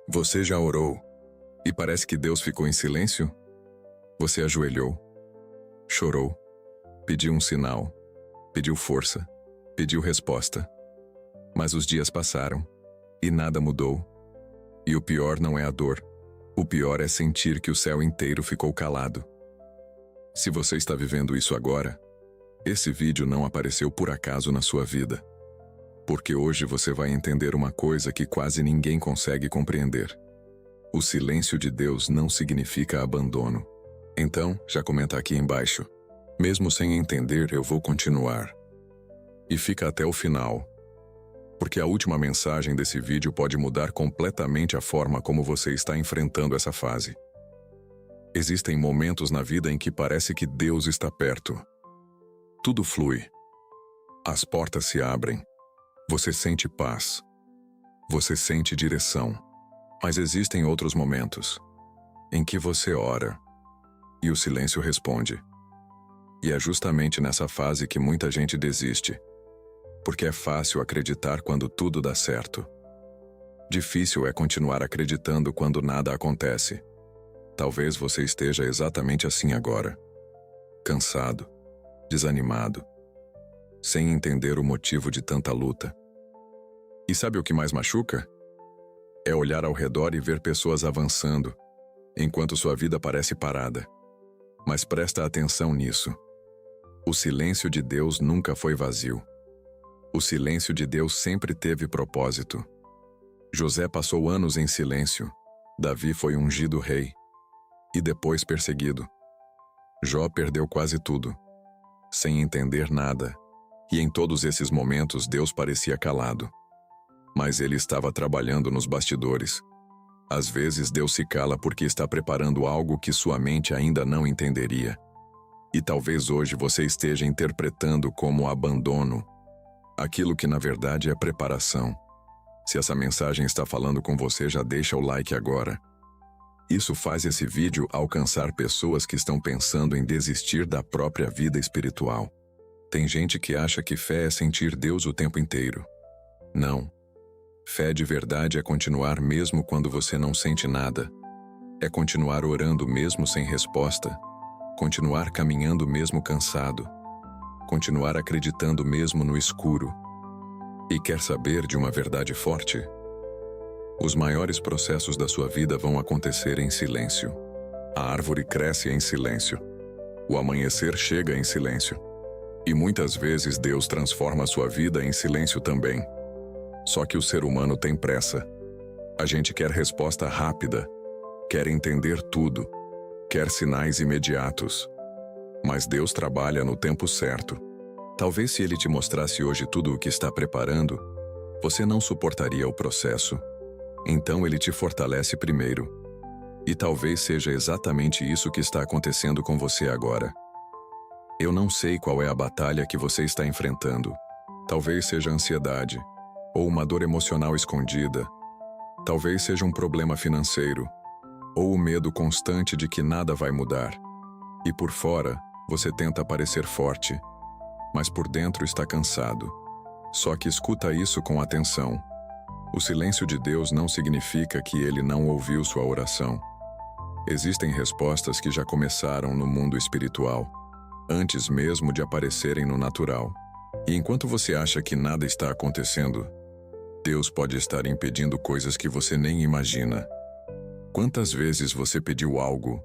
Você já orou e parece que Deus ficou em silêncio? Você ajoelhou, chorou, pediu um sinal, pediu força, pediu resposta. Mas os dias passaram e nada mudou. E o pior não é a dor. O pior é sentir que o céu inteiro ficou calado. Se você está vivendo isso agora, esse vídeo não apareceu por acaso na sua vida. Porque hoje você vai entender uma coisa que quase ninguém consegue compreender. O silêncio de Deus não significa abandono. Então, já comenta aqui embaixo. Mesmo sem entender, eu vou continuar. E fica até o final. Porque a última mensagem desse vídeo pode mudar completamente a forma como você está enfrentando essa fase. Existem momentos na vida em que parece que Deus está perto. Tudo flui. As portas se abrem. Você sente paz. Você sente direção. Mas existem outros momentos em que você ora e o silêncio responde. E é justamente nessa fase que muita gente desiste. Porque é fácil acreditar quando tudo dá certo. Difícil é continuar acreditando quando nada acontece. Talvez você esteja exatamente assim agora. Cansado, desanimado, sem entender o motivo de tanta luta. E sabe o que mais machuca? É olhar ao redor e ver pessoas avançando, enquanto sua vida parece parada. Mas presta atenção nisso. O silêncio de Deus nunca foi vazio. O silêncio de Deus sempre teve propósito. José passou anos em silêncio. Davi foi ungido rei. E depois perseguido. Jó perdeu quase tudo, sem entender nada. E em todos esses momentos Deus parecia calado. Mas ele estava trabalhando nos bastidores. Às vezes Deus se cala porque está preparando algo que sua mente ainda não entenderia. E talvez hoje você esteja interpretando como abandono aquilo que na verdade é preparação. Se essa mensagem está falando com você, já deixa o like agora. Isso faz esse vídeo alcançar pessoas que estão pensando em desistir da própria vida espiritual. Tem gente que acha que fé é sentir Deus o tempo inteiro. Não. Fé de verdade é continuar mesmo quando você não sente nada. É continuar orando mesmo sem resposta. Continuar caminhando mesmo cansado. Continuar acreditando mesmo no escuro. E quer saber de uma verdade forte? Os maiores processos da sua vida vão acontecer em silêncio. A árvore cresce em silêncio. O amanhecer chega em silêncio. E muitas vezes Deus transforma a sua vida em silêncio também. Só que o ser humano tem pressa. A gente quer resposta rápida, quer entender tudo, quer sinais imediatos. Mas Deus trabalha no tempo certo. Talvez se Ele te mostrasse hoje tudo o que está preparando, você não suportaria o processo. Então Ele te fortalece primeiro. E talvez seja exatamente isso que está acontecendo com você agora. Eu não sei qual é a batalha que você está enfrentando. Talvez seja ansiedade, ou uma dor emocional escondida. Talvez seja um problema financeiro, ou o medo constante de que nada vai mudar. E por fora, você tenta parecer forte, mas por dentro está cansado. Só que escuta isso com atenção. O silêncio de Deus não significa que Ele não ouviu sua oração. Existem respostas que já começaram no mundo espiritual, antes mesmo de aparecerem no natural. E enquanto você acha que nada está acontecendo, Deus pode estar impedindo coisas que você nem imagina. Quantas vezes você pediu algo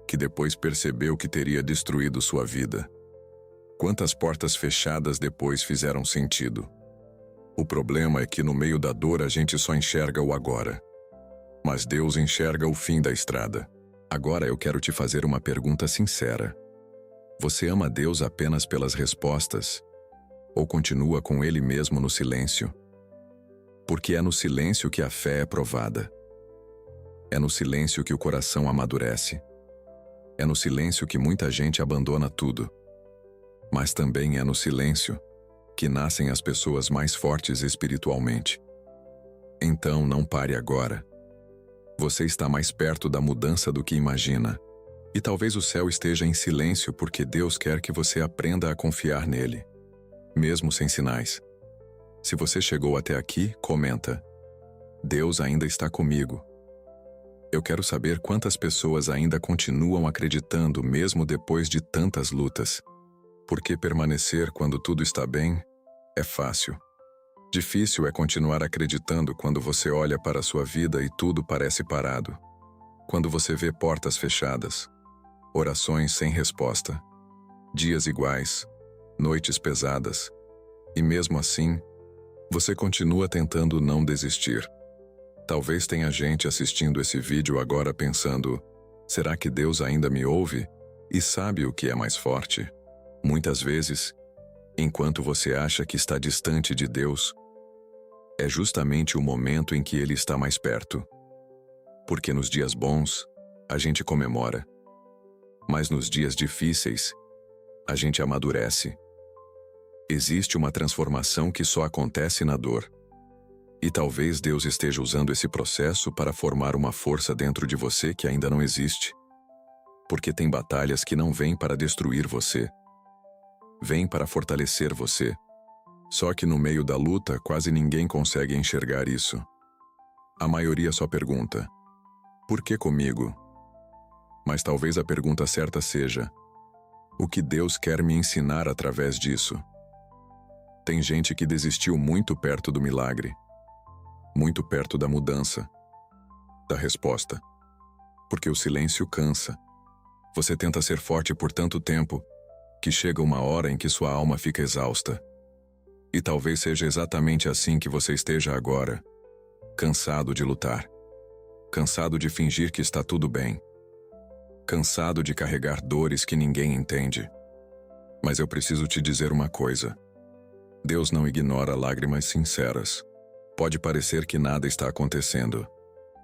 que depois percebeu que teria destruído sua vida? Quantas portas fechadas depois fizeram sentido? O problema é que no meio da dor a gente só enxerga o agora. Mas Deus enxerga o fim da estrada. Agora eu quero te fazer uma pergunta sincera. Você ama Deus apenas pelas respostas? Ou continua com Ele mesmo no silêncio? Porque é no silêncio que a fé é provada. É no silêncio que o coração amadurece. É no silêncio que muita gente abandona tudo. Mas também é no silêncio que nascem as pessoas mais fortes espiritualmente. Então não pare agora. Você está mais perto da mudança do que imagina. E talvez o céu esteja em silêncio porque Deus quer que você aprenda a confiar nele, mesmo sem sinais. Se você chegou até aqui, comenta: Deus ainda está comigo. Eu quero saber quantas pessoas ainda continuam acreditando mesmo depois de tantas lutas. Porque permanecer quando tudo está bem é fácil. Difícil é continuar acreditando quando você olha para a sua vida e tudo parece parado. Quando você vê portas fechadas, orações sem resposta, dias iguais, noites pesadas, e mesmo assim, você continua tentando não desistir. Talvez tenha gente assistindo esse vídeo agora pensando: será que Deus ainda me ouve e sabe o que é mais forte? Muitas vezes, enquanto você acha que está distante de Deus, é justamente o momento em que Ele está mais perto. Porque nos dias bons, a gente comemora. Mas nos dias difíceis, a gente amadurece. Existe uma transformação que só acontece na dor. E talvez Deus esteja usando esse processo para formar uma força dentro de você que ainda não existe. Porque tem batalhas que não vêm para destruir você. Vêm para fortalecer você. Só que no meio da luta quase ninguém consegue enxergar isso. A maioria só pergunta: por que comigo? Mas talvez a pergunta certa seja: o que Deus quer me ensinar através disso? Tem gente que desistiu muito perto do milagre. Muito perto da mudança. Da resposta. Porque o silêncio cansa. Você tenta ser forte por tanto tempo que chega uma hora em que sua alma fica exausta. E talvez seja exatamente assim que você esteja agora. Cansado de lutar. Cansado de fingir que está tudo bem. Cansado de carregar dores que ninguém entende. Mas eu preciso te dizer uma coisa. Deus não ignora lágrimas sinceras. Pode parecer que nada está acontecendo,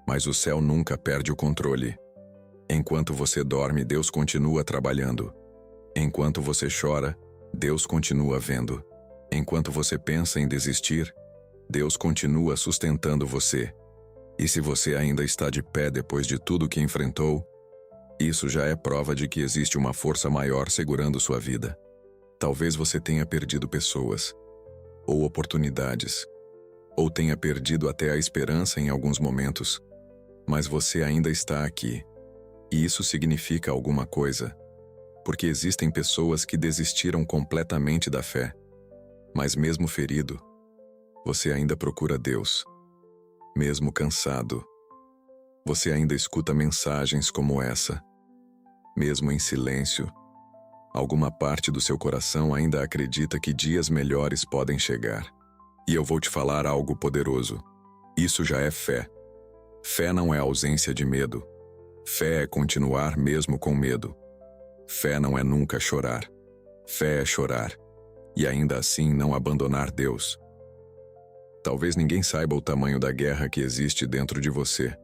mas o céu nunca perde o controle. Enquanto você dorme, Deus continua trabalhando. Enquanto você chora, Deus continua vendo. Enquanto você pensa em desistir, Deus continua sustentando você. E se você ainda está de pé depois de tudo que enfrentou, isso já é prova de que existe uma força maior segurando sua vida. Talvez você tenha perdido pessoas, ou oportunidades, ou tenha perdido até a esperança em alguns momentos, mas você ainda está aqui. E isso significa alguma coisa, porque existem pessoas que desistiram completamente da fé. Mas mesmo ferido, você ainda procura Deus. Mesmo cansado, você ainda escuta mensagens como essa. Mesmo em silêncio, alguma parte do seu coração ainda acredita que dias melhores podem chegar. E eu vou te falar algo poderoso. Isso já é fé. Fé não é ausência de medo. Fé é continuar mesmo com medo. Fé não é nunca chorar. Fé é chorar. E ainda assim não abandonar Deus. Talvez ninguém saiba o tamanho da guerra que existe dentro de você.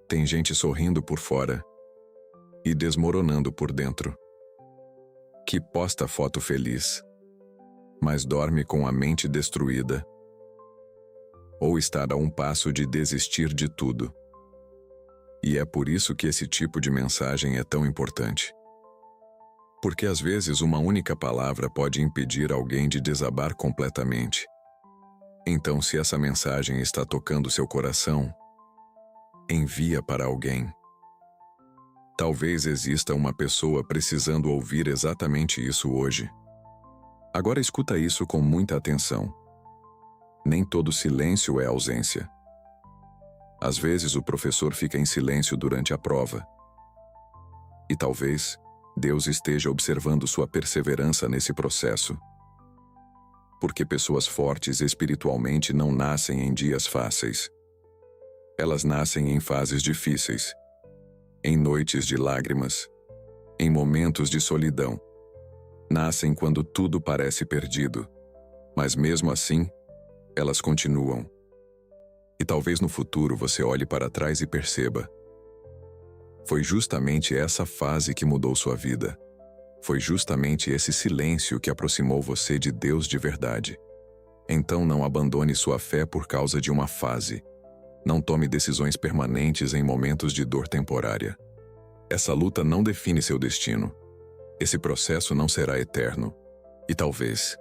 Tem gente sorrindo por fora e desmoronando por dentro. Que posta foto feliz, mas dorme com a mente destruída. Ou está a um passo de desistir de tudo. E é por isso que esse tipo de mensagem é tão importante. Porque às vezes uma única palavra pode impedir alguém de desabar completamente. Então, se essa mensagem está tocando seu coração, envia para alguém. Talvez exista uma pessoa precisando ouvir exatamente isso hoje. Agora escuta isso com muita atenção. Nem todo silêncio é ausência. Às vezes o professor fica em silêncio durante a prova. E talvez Deus esteja observando sua perseverança nesse processo. Porque pessoas fortes espiritualmente não nascem em dias fáceis. Elas nascem em fases difíceis, em noites de lágrimas, em momentos de solidão. Nascem quando tudo parece perdido, mas mesmo assim, elas continuam. E talvez no futuro você olhe para trás e perceba: foi justamente essa fase que mudou sua vida. Foi justamente esse silêncio que aproximou você de Deus de verdade. Então não abandone sua fé por causa de uma fase. Não tome decisões permanentes em momentos de dor temporária. Essa luta não define seu destino. Esse processo não será eterno. E talvez,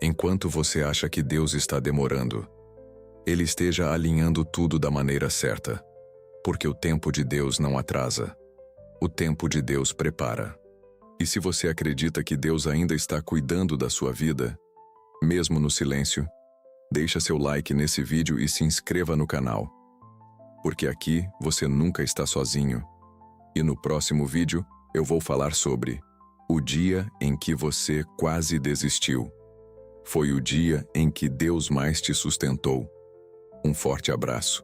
enquanto você acha que Deus está demorando, Ele esteja alinhando tudo da maneira certa. Porque o tempo de Deus não atrasa. O tempo de Deus prepara. E se você acredita que Deus ainda está cuidando da sua vida, mesmo no silêncio, deixa seu like nesse vídeo e se inscreva no canal. Porque aqui você nunca está sozinho. E no próximo vídeo eu vou falar sobre o dia em que você quase desistiu. Foi o dia em que Deus mais te sustentou. Um forte abraço.